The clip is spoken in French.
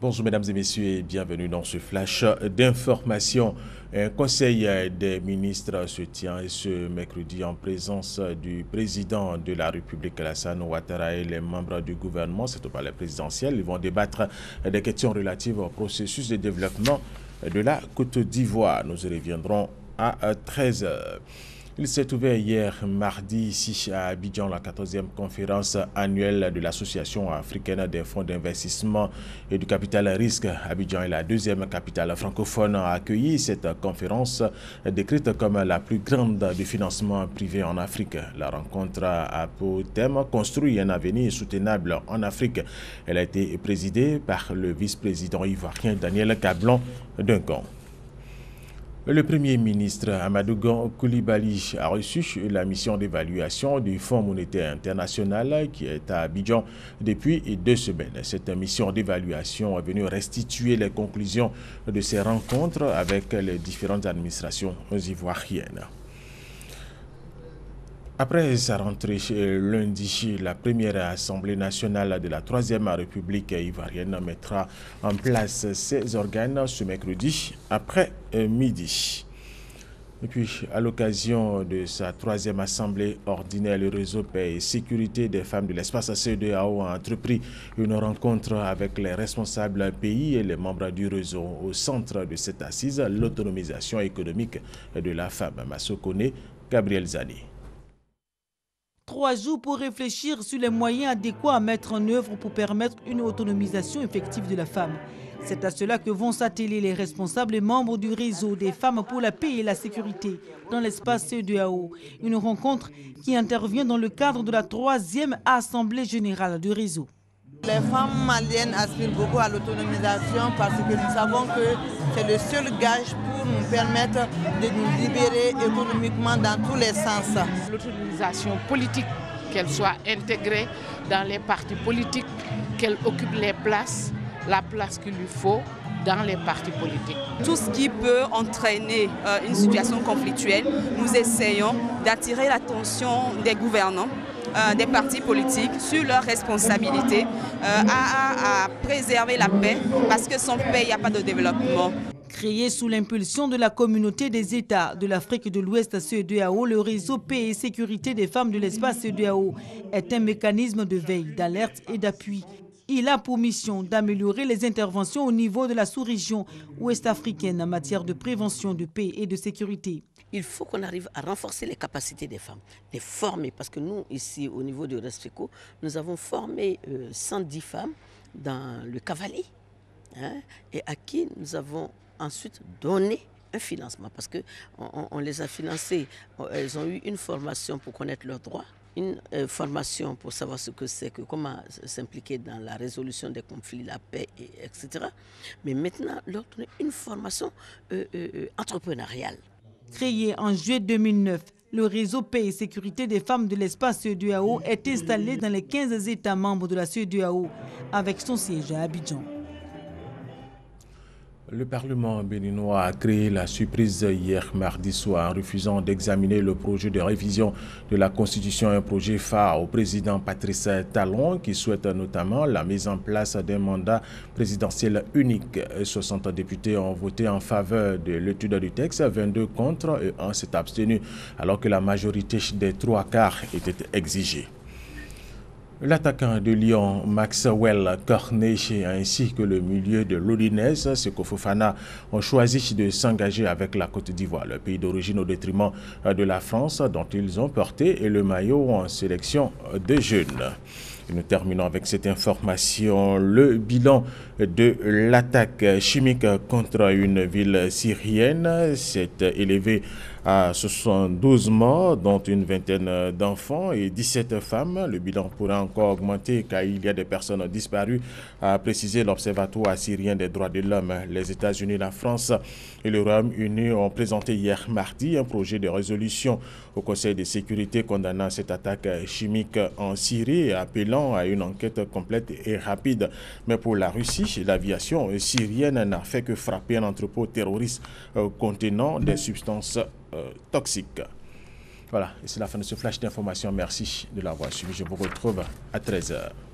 Bonjour mesdames et messieurs et bienvenue dans ce flash d'information. Un conseil des ministres se tient ce mercredi en présence du président de la République, Alassane Ouattara, et les membres du gouvernement. C'est au palais présidentiel. Ils vont débattre des questions relatives au processus de développement de la Côte d'Ivoire. Nous y reviendrons à 13 h. Il s'est ouvert hier mardi ici à Abidjan la 14e conférence annuelle de l'Association africaine des fonds d'investissement et du capital risque. Abidjan est la deuxième capitale francophone à accueillir cette conférence décrite comme la plus grande du financement privé en Afrique. La rencontre a pour thème « Construire un avenir soutenable en Afrique ». Elle a été présidée par le vice-président ivoirien Daniel Cablon-Duncan. Le Premier ministre Amadou Coulibaly a reçu la mission d'évaluation du Fonds monétaire international qui est à Abidjan depuis 2 semaines. Cette mission d'évaluation est venue restituer les conclusions de ces rencontres avec les différentes administrations ivoiriennes. Après sa rentrée lundi, la première Assemblée nationale de la 3e République ivoirienne mettra en place ses organes ce mercredi après-midi. Et puis, à l'occasion de sa 3e Assemblée ordinaire, le réseau Paix et Sécurité des femmes de l'espace CEDEAO a entrepris une rencontre avec les responsables pays et les membres du réseau. Au centre de cette assise, l'autonomisation économique de la femme. Massokone, Gabriel Zani. 3 jours pour réfléchir sur les moyens adéquats à mettre en œuvre pour permettre une autonomisation effective de la femme. C'est à cela que vont s'atteler les responsables et membres du réseau des femmes pour la paix et la sécurité dans l'espace CEDEAO. Une rencontre qui intervient dans le cadre de la 3e Assemblée générale du réseau. Les femmes maliennes aspirent beaucoup à l'autonomisation parce que nous savons que c'est le seul gage pour nous permettre de nous libérer économiquement dans tous les sens. L'autonomisation politique, qu'elle soit intégrée dans les partis politiques, qu'elle occupe la place qu'il lui faut dans les partis politiques. Tout ce qui peut entraîner une situation conflictuelle, nous essayons d'attirer l'attention des gouvernants, des partis politiques sur leurs responsabilités à préserver la paix, parce que sans paix, il n'y a pas de développement. Créé sous l'impulsion de la communauté des États de l'Afrique de l'Ouest CEDEAO, le réseau Paix et Sécurité des femmes de l'espace CEDEAO est un mécanisme de veille, d'alerte et d'appui. Il a pour mission d'améliorer les interventions au niveau de la sous-région ouest-africaine en matière de prévention, de paix et de sécurité. Il faut qu'on arrive à renforcer les capacités des femmes, les former, parce que nous, ici, au niveau de RESFECO, nous avons formé 110 femmes dans le cavalier, et à qui nous avons ensuite donné un financement, parce qu'on les a financées. Elles ont eu une formation pour connaître leurs droits, une formation pour savoir ce que c'est, comment s'impliquer dans la résolution des conflits, la paix, etc. Mais maintenant, leur donner une formation entrepreneuriale. Créé en juillet 2009, le réseau Paix et Sécurité des femmes de l'espace CEDEAO est installé dans les 15 États membres de la CEDEAO, avec son siège à Abidjan. Le Parlement béninois a créé la surprise hier mardi soir en refusant d'examiner le projet de révision de la Constitution, un projet phare au président Patrice Talon qui souhaite notamment la mise en place d'un mandat présidentiel unique. 60 députés ont voté en faveur de l'étude du texte, 22 contre et 1 s'est abstenu alors que la majorité des 3/4 était exigée. L'attaquant de Lyon, Maxwell Cornet, ainsi que le milieu de l'Odinese, Seko Fofana, ont choisi de s'engager avec la Côte d'Ivoire, le pays d'origine, au détriment de la France, dont ils ont porté le maillot en sélection de jeunes. Et nous terminons avec cette information. Le bilan de l'attaque chimique contre une ville syrienne s'est élevé à 72 morts, dont une vingtaine d'enfants et 17 femmes. Le bilan pourrait encore augmenter car il y a des personnes disparues, a précisé l'Observatoire syrien des droits de l'homme. Les États-Unis, la France et le Royaume-Uni ont présenté hier mardi un projet de résolution au Conseil de sécurité condamnant cette attaque chimique en Syrie et appelant à une enquête complète et rapide. Mais pour la Russie, l'aviation syrienne n'a fait que frapper un entrepôt terroriste contenant des substances toxiques. Voilà, et c'est la fin de ce flash d'information. Merci de l'avoir suivi. Je vous retrouve à 13 h.